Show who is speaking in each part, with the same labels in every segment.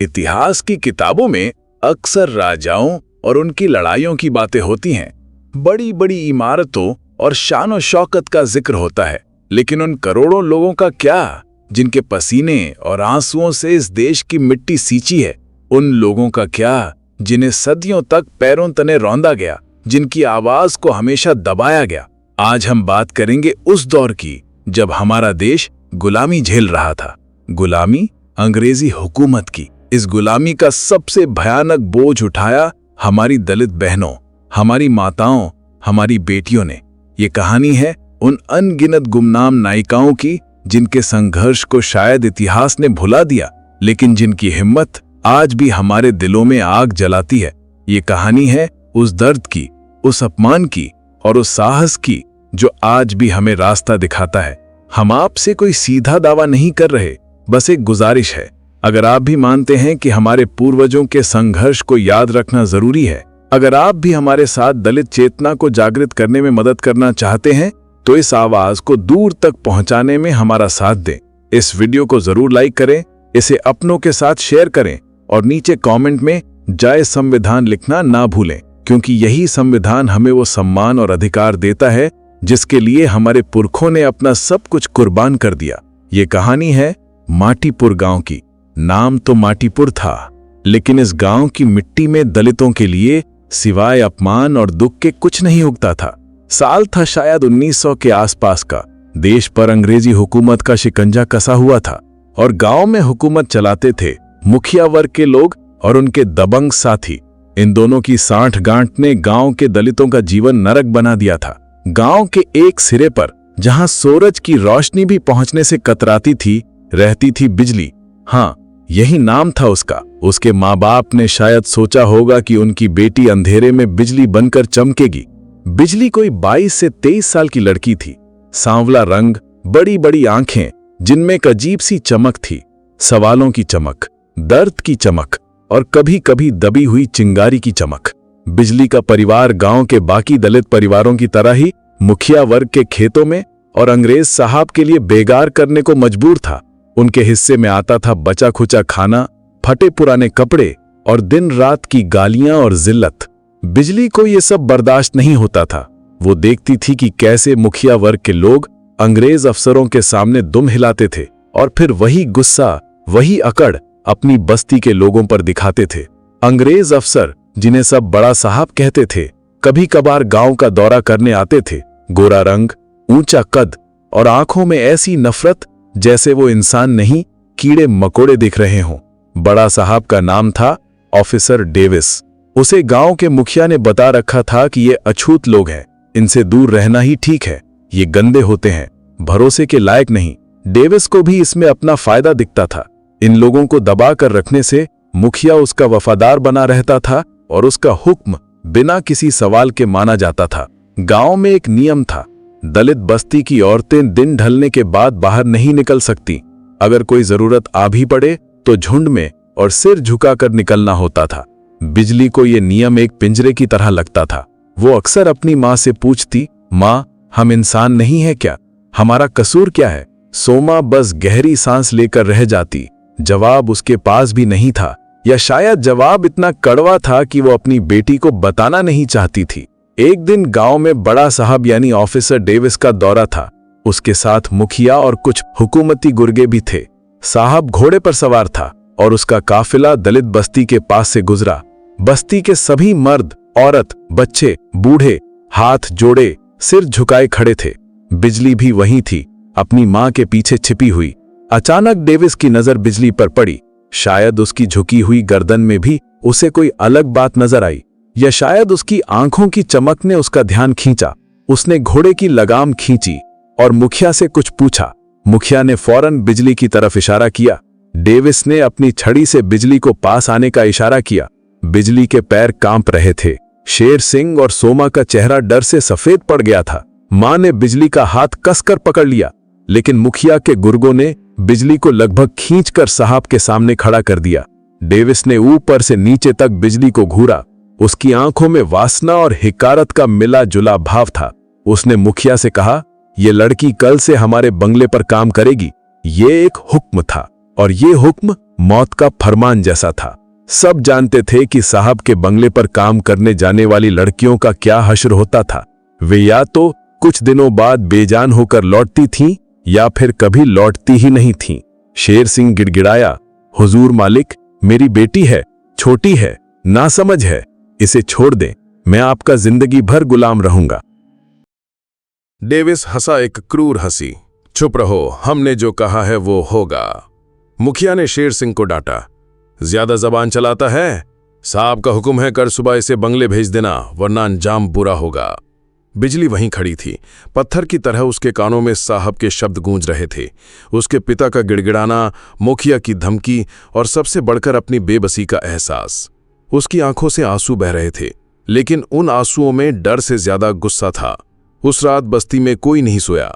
Speaker 1: इतिहास की किताबों में अक्सर राजाओं और उनकी लड़ाइयों की बातें होती हैं। बड़ी बड़ी इमारतों और शान और शौकत का जिक्र होता है, लेकिन उन करोड़ों लोगों का क्या, जिनके पसीने और आंसुओं से इस देश की मिट्टी सींची है? उन लोगों का क्या, जिन्हें सदियों तक पैरों तले रौंदा गया, जिनकी आवाज को हमेशा दबाया गया? आज हम बात करेंगे उस दौर की जब हमारा देश गुलामी झेल रहा था। गुलामी, अंग्रेजी हुकूमत की। इस गुलामी का सबसे भयानक बोझ उठाया हमारी दलित बहनों, हमारी माताओं, हमारी बेटियों ने। ये कहानी है उन अनगिनत गुमनाम नायिकाओं की, जिनके संघर्ष को शायद इतिहास ने भुला दिया, लेकिन जिनकी हिम्मत आज भी हमारे दिलों में आग जलाती है। ये कहानी है उस दर्द की, उस अपमान की और उस साहस की जो आज भी हमें रास्ता दिखाता है। हम आपसे कोई सीधा दावा नहीं कर रहे, बस एक गुजारिश है। अगर आप भी मानते हैं कि हमारे पूर्वजों के संघर्ष को याद रखना जरूरी है, अगर आप भी हमारे साथ दलित चेतना को जागृत करने में मदद करना चाहते हैं, तो इस आवाज को दूर तक पहुंचाने में हमारा साथ दें। इस वीडियो को जरूर लाइक करें, इसे अपनों के साथ शेयर करें और नीचे कमेंट में जय संविधान लिखना ना भूलें, क्योंकि यही संविधान हमें वो सम्मान और अधिकार देता है जिसके लिए हमारे पुरखों ने अपना सब कुछ कुर्बान कर दिया। ये कहानी है माटीपुर गांव की। नाम तो माटीपुर था, लेकिन इस गांव की मिट्टी में दलितों के लिए सिवाय अपमान और दुख के कुछ नहीं उगता था। साल था शायद 1900 के आसपास का। देश पर अंग्रेजी हुकूमत का शिकंजा कसा हुआ था और गांव में हुकूमत चलाते थे मुखिया वर्ग के लोग और उनके दबंग साथी। इन दोनों की साठ गांठ ने गांव के दलितों का जीवन नरक बना दिया था। गांव के एक सिरे पर, जहां सूरज की रोशनी भी पहुंचने से कतराती थी, रहती थी बिजली। हाँ, यही नाम था उसका। उसके माँ बाप ने शायद सोचा होगा कि उनकी बेटी अंधेरे में बिजली बनकर चमकेगी। बिजली कोई 22 से 23 साल की लड़की थी। सांवला रंग, बड़ी बड़ी आंखें जिनमें एक अजीब सी चमक थी, सवालों की चमक, दर्द की चमक और कभी कभी दबी हुई चिंगारी की चमक। बिजली का परिवार गांव के बाकी दलित परिवारों की तरह ही मुखिया वर्ग के खेतों में और अंग्रेज साहब के लिए बेगार करने को मजबूर था। उनके हिस्से में आता था बचा खुचा खाना, फटे पुराने कपड़े और दिन रात की गालियां और जिल्लत। बिजली को ये सब बर्दाश्त नहीं होता था। वो देखती थी कि कैसे मुखिया वर्ग के लोग अंग्रेज अफसरों के सामने दुम हिलाते थे और फिर वही गुस्सा, वही अकड़ अपनी बस्ती के लोगों पर दिखाते थे। अंग्रेज अफसर, जिन्हें सब बड़ा साहब कहते थे, कभी कभार गांव का दौरा करने आते थे। गोरा रंग, ऊंचा कद और आंखों में ऐसी नफरत जैसे वो इंसान नहीं, कीड़े मकोड़े दिख रहे हों। बड़ा साहब का नाम था ऑफिसर डेविस। उसे गांव के मुखिया ने बता रखा था कि ये अछूत लोग हैं, इनसे दूर रहना ही ठीक है, ये गंदे होते हैं, भरोसे के लायक नहीं। डेविस को भी इसमें अपना फायदा दिखता था। इन लोगों को दबा कर रखने से मुखिया उसका वफादार बना रहता था और उसका हुक्म बिना किसी सवाल के माना जाता था। गांव में एक नियम था, दलित बस्ती की औरतें दिन ढलने के बाद बाहर नहीं निकल सकती। अगर कोई जरूरत आ भी पड़े तो झुंड में और सिर झुकाकर निकलना होता था। बिजली को यह नियम एक पिंजरे की तरह लगता था। वो अक्सर अपनी माँ से पूछती, माँ, हम इंसान नहीं है क्या? हमारा कसूर क्या है? सोमा बस गहरी सांस लेकर रह जाती। जवाब उसके पास भी नहीं था, या शायद जवाब इतना कड़वा था कि वो अपनी बेटी को बताना नहीं चाहती थी। एक दिन गांव में बड़ा साहब यानी ऑफिसर डेविस का दौरा था। उसके साथ मुखिया और कुछ हुकूमती गुर्गे भी थे। साहब घोड़े पर सवार था और उसका काफिला दलित बस्ती के पास से गुजरा। बस्ती के सभी मर्द, औरत, बच्चे, बूढ़े हाथ जोड़े, सिर झुकाए खड़े थे। बिजली भी वहीं थी, अपनी मां के पीछे छिपी हुई। अचानक डेविस की नजर बिजली पर पड़ी। शायद उसकी झुकी हुई गर्दन में भी उसे कोई अलग बात नजर आई, या शायद उसकी आंखों की चमक ने उसका ध्यान खींचा। उसने घोड़े की लगाम खींची और मुखिया से कुछ पूछा। मुखिया ने फौरन बिजली की तरफ इशारा किया। डेविस ने अपनी छड़ी से बिजली को पास आने का इशारा किया। बिजली के पैर कांप रहे थे। शेर सिंह और सोमा का चेहरा डर से सफेद पड़ गया था। मां ने बिजली का हाथ कसकर पकड़ लिया, लेकिन मुखिया के गुर्गों ने बिजली को लगभग खींचकर साहब के सामने खड़ा कर दिया। डेविस ने ऊपर से नीचे तक बिजली को घूरा। उसकी आंखों में वासना और हिकारत का मिला जुला भाव था। उसने मुखिया से कहा, ये लड़की कल से हमारे बंगले पर काम करेगी। ये एक हुक्म था और ये हुक्म
Speaker 2: मौत का फरमान जैसा था। सब जानते थे कि साहब के बंगले पर काम करने जाने वाली लड़कियों का क्या हश्र होता था। वे या तो कुछ दिनों बाद बेजान होकर लौटती थीं या फिर कभी लौटती ही नहीं थीं। शेर सिंह गिड़गिड़ाया, हुजूर मालिक, मेरी बेटी है, छोटी है, नासमझ है, इसे छोड़ दें, मैं आपका जिंदगी भर गुलाम रहूंगा।
Speaker 3: डेविस हंसा एक क्रूर हंसी। चुप रहो, हमने जो कहा है वो होगा। मुखिया ने शेर सिंह को डांटा। ज्यादा जबान चलाता है? साहब का हुक्म है, कर सुबह इसे बंगले भेज देना, वरना अंजाम बुरा होगा। बिजली वहीं खड़ी थी। पत्थर की तरह उसके कानों में साहब के शब्द गूंज रहे थे। उसके पिता का गिड़गिड़ाना, मुखिया की धमकी और सबसे बढ़कर अपनी बेबसी का एहसास। उसकी आंखों से आंसू बह रहे थे, लेकिन उन आंसुओं में डर से ज्यादा गुस्सा था। उस रात बस्ती में कोई नहीं सोया।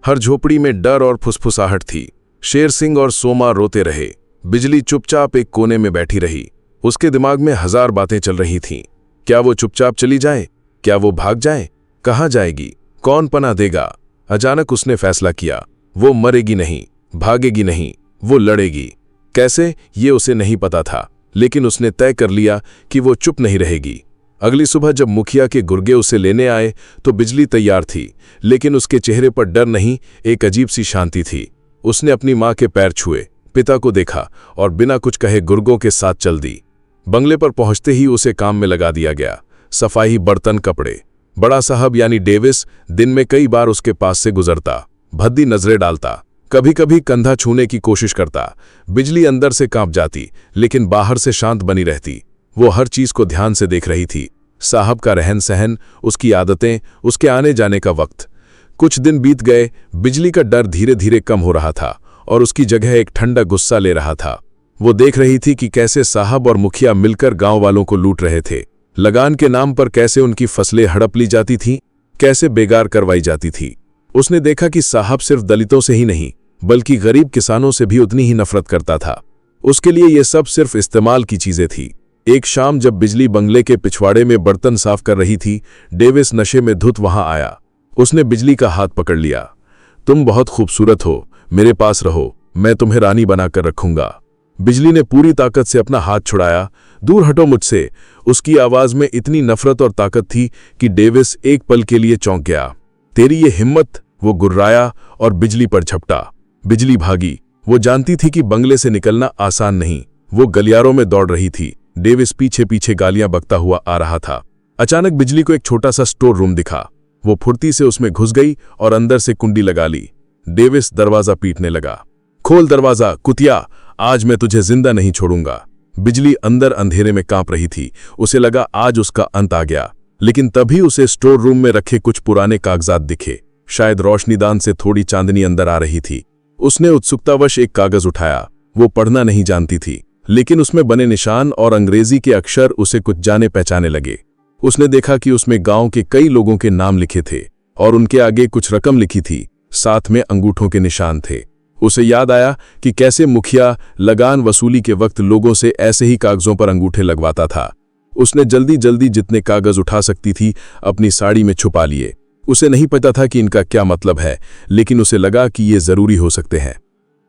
Speaker 3: हर झोपड़ी में डर और फुसफुसाहट थी। शेर सिंह और सोमा रोते रहे। बिजली चुपचाप एक कोने में बैठी रही। उसके दिमाग में हजार बातें चल रही थीं। क्या वो चुपचाप चली जाए? क्या वो भाग जाए? कहाँ जाएगी? कौन पनाह देगा? अचानक उसने फैसला किया, वो मरेगी नहीं, भागेगी नहीं, वो लड़ेगी। कैसे, ये उसे नहीं पता था, लेकिन उसने तय कर लिया कि वो चुप नहीं रहेगी। अगली सुबह जब मुखिया के गुर्गे उसे लेने आए तो बिजली तैयार थी, लेकिन उसके चेहरे पर डर नहीं, एक अजीब सी शांति थी। उसने अपनी माँ के पैर छुए, पिता को देखा और बिना कुछ कहे गुर्गों के साथ चल दी। बंगले पर पहुंचते ही उसे काम में लगा दिया गया। सफाई, बर्तन, कपड़े। बड़ा साहब यानी डेविस दिन में कई बार उसके पास से गुजरता, भद्दी नजरें डालता, कभी कभी कंधा छूने की कोशिश करता। बिजली अंदर से कांप जाती, लेकिन बाहर से शांत बनी रहती। वो हर चीज को ध्यान से देख रही थी। साहब का रहन सहन, उसकी आदतें, उसके आने जाने का वक्त। कुछ दिन बीत गए। बिजली का डर धीरे धीरे कम हो रहा था और उसकी जगह एक ठंडा गुस्सा ले रहा था। वो देख रही थी कि कैसे साहब और मुखिया मिलकर गांव वालों को लूट रहे थे। लगान के नाम पर कैसे उनकी फसलें हड़प ली जाती थीं, कैसे बेगार करवाई जाती थी। उसने देखा कि साहब सिर्फ दलितों से ही नहीं, बल्कि गरीब किसानों से भी उतनी ही नफरत करता था। उसके लिए ये सब सिर्फ इस्तेमाल की चीजें थी। एक शाम जब बिजली बंगले के पिछवाड़े में बर्तन साफ कर रही थी, डेविस नशे में धुत वहां आया। उसने बिजली का हाथ पकड़ लिया। तुम बहुत खूबसूरत हो, मेरे पास रहो, मैं तुम्हें रानी बनाकर रखूंगा। बिजली ने पूरी ताकत से अपना हाथ छुड़ाया। दूर हटो मुझसे। उसकी आवाज में इतनी नफरत और ताकत थी कि डेविस एक पल के लिए चौंक गया। तेरी ये हिम्मत? वो गुर्राया और बिजली पर झपटा। बिजली भागी। वो जानती थी कि बंगले से निकलना आसान नहीं। वो गलियारों में दौड़ रही थी। डेविस पीछे पीछे गालियां बकता हुआ आ रहा था। अचानक बिजली को एक छोटा सा स्टोर रूम दिखा। वो फुर्ती से उसमें घुस गई और अंदर से कुंडी लगा ली। डेविस दरवाजा पीटने लगा। खोल दरवाजा, कुतिया, आज मैं तुझे जिंदा नहीं छोड़ूंगा। बिजली अंदर अंधेरे में कांप रही थी। उसे लगा आज उसका अंत आ गया। लेकिन तभी उसे स्टोर रूम में रखे कुछ पुराने कागजात दिखे। शायद रोशनीदान से थोड़ी चांदनी अंदर आ रही थी। उसने उत्सुकतावश एक कागज उठाया। वो पढ़ना नहीं जानती थी, लेकिन उसमें बने निशान और अंग्रेजी के अक्षर उसे कुछ जाने पहचाने लगे। उसने देखा कि उसमें गांव के कई लोगों के नाम लिखे थे और उनके आगे कुछ रकम लिखी थी। साथ में अंगूठों के निशान थे। उसे याद आया कि कैसे मुखिया लगान वसूली के वक्त लोगों से ऐसे ही कागजों पर अंगूठे लगवाता था। उसने जल्दी जल्दी जितने कागज उठा सकती थी अपनी साड़ी में छुपा लिए। उसे नहीं पता था कि इनका क्या मतलब है, लेकिन उसे लगा कि ये जरूरी हो सकते हैं।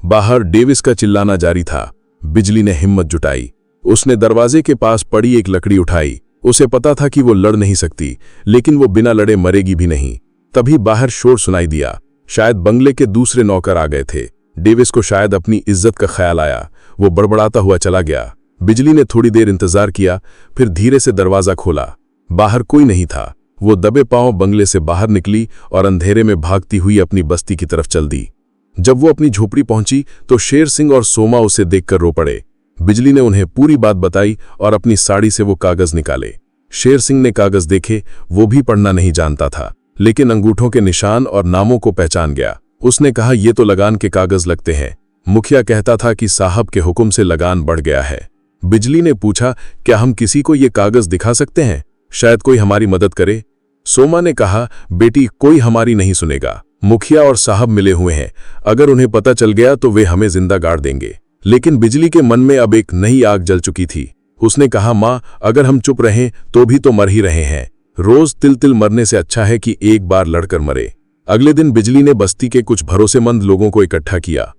Speaker 3: बाहर डेविस का चिल्लाना जारी था। बिजली ने हिम्मत जुटाई। उसने दरवाजे के पास पड़ी एक लकड़ी उठाई। उसे पता था कि वो लड़ नहीं सकती, लेकिन वो बिना लड़े मरेगी भी नहीं। तभी बाहर शोर सुनाई दिया। शायद बंगले के दूसरे नौकर आ गए थे। डेविस को शायद अपनी इज्जत का ख्याल आया। वो बड़बड़ाता हुआ चला गया। बिजली ने थोड़ी देर इंतजार किया, फिर धीरे से दरवाजा खोला। बाहर कोई नहीं था। वो दबे पांव बंगले से बाहर निकली और अंधेरे में भागती हुई अपनी बस्ती की तरफ चल दी। जब वो अपनी झोपड़ी पहुंची तो शेर सिंह और सोमा उसे देखकर रो पड़े। बिजली ने उन्हें पूरी बात बताई और अपनी साड़ी से वो कागज निकाले। शेर सिंह ने कागज देखे। वो भी पढ़ना नहीं जानता था, लेकिन अंगूठों के निशान और नामों को पहचान गया। उसने कहा, ये तो लगान के कागज लगते हैं। मुखिया कहता था कि साहब के हुक्म से लगान बढ़ गया है। बिजली ने पूछा, क्या हम किसी को ये कागज दिखा सकते हैं? शायद कोई हमारी मदद करे। सोमा ने कहा, बेटी, कोई हमारी नहीं सुनेगा। मुखिया और साहब मिले हुए हैं। अगर उन्हें पता चल गया तो वे हमें जिंदा गाड़ देंगे। लेकिन बिजली के मन में अब एक नई आग जल चुकी थी। उसने कहा, माँ, अगर हम चुप रहें तो भी तो मर ही रहे हैं। रोज तिल तिल मरने से अच्छा है कि एक बार लड़कर मरे। अगले दिन बिजली ने बस्ती के कुछ भरोसेमंद लोगों को इकट्ठा किया।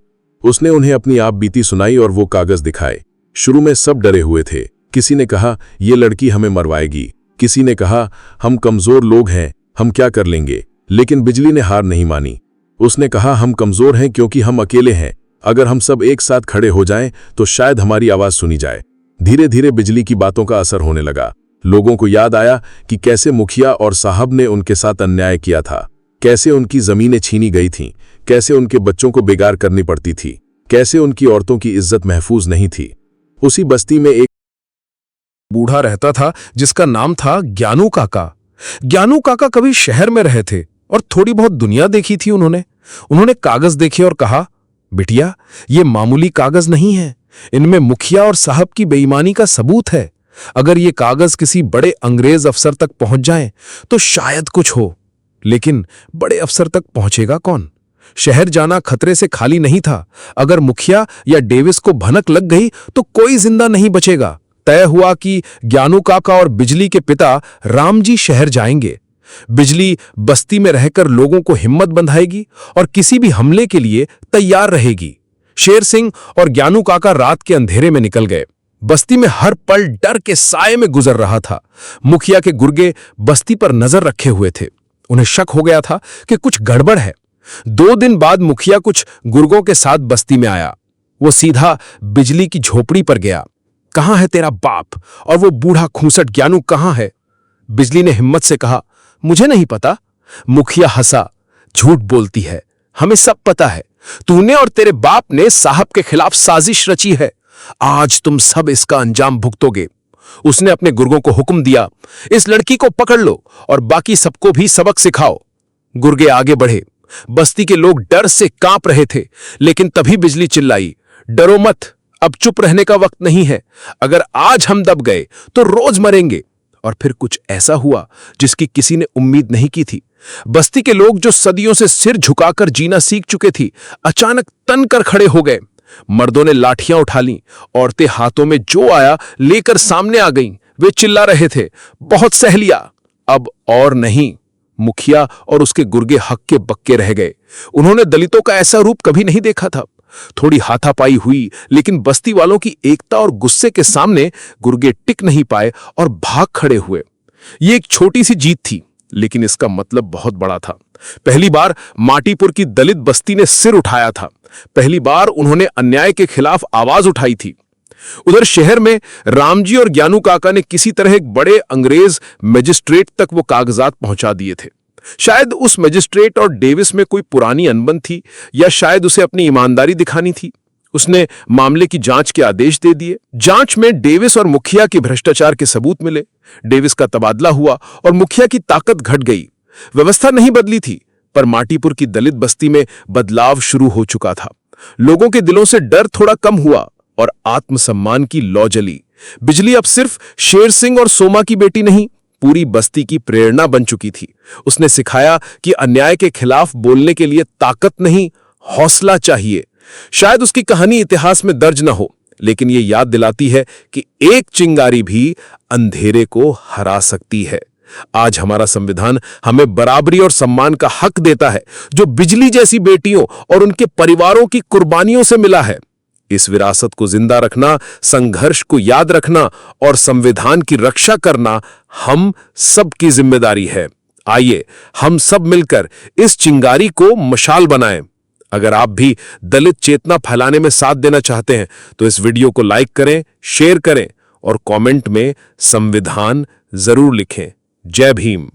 Speaker 2: उसने उन्हें अपनी आप बीती सुनाई और वो कागज दिखाए। शुरू में सब डरे हुए थे। किसी ने कहा ये लड़की हमें मरवाएगी, किसी ने कहा हम कमजोर लोग हैं, हम क्या कर लेंगे। लेकिन बिजली ने हार नहीं मानी। उसने कहा हम कमजोर हैं क्योंकि हम अकेले हैं, अगर हम सब एक साथ खड़े हो जाएं तो शायद हमारी आवाज सुनी जाए। धीरे धीरे बिजली की बातों का असर होने लगा। लोगों को याद आया कि कैसे मुखिया और साहब ने उनके साथ अन्याय किया था, कैसे उनकी जमीनें छीनी गई थीं, कैसे उनके बच्चों को बेगार करनी पड़ती थी, कैसे उनकी औरतों की इज्जत महफूज नहीं थी। उसी बस्ती में एक
Speaker 4: बूढ़ा रहता था जिसका नाम था ज्ञानू काका। ज्ञानू काका कभी शहर में रहे थे और थोड़ी बहुत दुनिया देखी थी। उन्होंने कागज देखे और कहा, बिटिया ये मामूली कागज नहीं है, इनमें मुखिया और साहब की बेईमानी का सबूत है। अगर ये कागज किसी बड़े अंग्रेज अफसर तक पहुंच जाएं तो शायद कुछ हो, लेकिन बड़े अफसर तक पहुंचेगा कौन? शहर जाना खतरे से खाली नहीं था। अगर मुखिया या डेविस को भनक लग गई तो कोई जिंदा नहीं बचेगा। तय हुआ कि ज्ञानू काका और बिजली के पिता रामजी शहर जाएंगे। बिजली बस्ती में रहकर लोगों को हिम्मत बंधाएगी और किसी भी हमले के लिए तैयार रहेगी। शेर सिंह और ज्ञानू काका रात के अंधेरे में निकल गए। बस्ती में हर पल डर के साए में गुजर रहा था। मुखिया के गुर्गे बस्ती पर नजर रखे हुए थे। उन्हें शक हो गया था कि कुछ गड़बड़ है। 2 दिन बाद मुखिया कुछ गुर्गों के साथ बस्ती में आया। वो सीधा बिजली की झोपड़ी पर गया। कहां है तेरा बाप और वो बूढ़ा खूंसट ज्ञानू कहां है? बिजली ने हिम्मत से कहा, मुझे नहीं पता। मुखिया हंसा, झूठ बोलती है, हमें सब पता है। तूने और तेरे बाप ने साहब के खिलाफ साजिश रची है। आज तुम सब इसका अंजाम भुगतोगे। उसने अपने गुर्गों को हुक्म दिया, इस लड़की को पकड़ लो और बाकी सबको भी सबक सिखाओ। गुर्गे आगे बढ़े। बस्ती के लोग डर से कांप रहे थे, लेकिन तभी बिजली चिल्लाई, डरो मत, अब चुप रहने का वक्त नहीं है। अगर आज हम दब गए तो रोज मरेंगे। और फिर कुछ ऐसा हुआ जिसकी किसी ने उम्मीद नहीं की थी। बस्ती के लोग जो सदियों से सिर झुकाकर जीना सीख चुके थी, अचानक तन कर खड़े हो गए। मर्दों ने लाठियां उठा लीं, औरतें हाथों में जो आया लेकर सामने आ गईं। वे चिल्ला रहे थे, बहुत सह लिया, अब और नहीं। मुखिया और उसके गुर्गे हक्के बक्के रह गए। उन्होंने दलितों का ऐसा रूप कभी नहीं देखा था। थोड़ी हाथापाई हुई, लेकिन बस्ती वालों की एकता और गुस्से के सामने गुर्गे टिक नहीं पाए और भाग खड़े हुए। ये एक छोटी सी जीत थी, लेकिन इसका मतलब बहुत बड़ा था। पहली बार माटीपुर की दलित बस्ती ने सिर उठाया था। पहली बार उन्होंने अन्याय के खिलाफ आवाज उठाई थी। उधर शहर में रामजी और ज्ञानू काका ने किसी तरह एक बड़े अंग्रेज मजिस्ट्रेट तक वो कागजात पहुंचा दिए थे। शायद उस मजिस्ट्रेट और डेविस में कोई पुरानी अनबन थी, या शायद उसे अपनी ईमानदारी दिखानी थी। उसने मामले की जांच के आदेश दे दिए। जांच में डेविस और मुखिया के भ्रष्टाचार के सबूत मिले। डेविस का तबादला हुआ और मुखिया की ताकत घट गई। व्यवस्था नहीं बदली थी, पर माटीपुर की दलित बस्ती में बदलाव शुरू हो चुका था। लोगों के दिलों से डर थोड़ा कम हुआ और आत्मसम्मान की लौ जली। बिजली अब सिर्फ शेर सिंह और सोमा की बेटी नहीं, पूरी बस्ती की प्रेरणा बन चुकी थी। उसने सिखाया कि अन्याय के खिलाफ बोलने के लिए ताकत नहीं, हौसला चाहिए। शायद उसकी कहानी इतिहास में दर्ज न हो, लेकिन ये याद दिलाती है कि एक चिंगारी भी अंधेरे को हरा सकती है। आज हमारा संविधान हमें बराबरी और सम्मान का हक देता है, जो बिजली जैसी बेटियों और उनके परिवारों की कुर्बानियों से मिला है। इस विरासत को जिंदा रखना, संघर्ष को याद रखना और संविधान की रक्षा करना हम सबकी जिम्मेदारी है। आइए हम सब मिलकर इस चिंगारी को मशाल बनाएं। अगर आप भी दलित चेतना फैलाने में साथ देना चाहते हैं तो इस वीडियो को लाइक करें, शेयर करें और कमेंट में संविधान जरूर लिखें। जय भीम।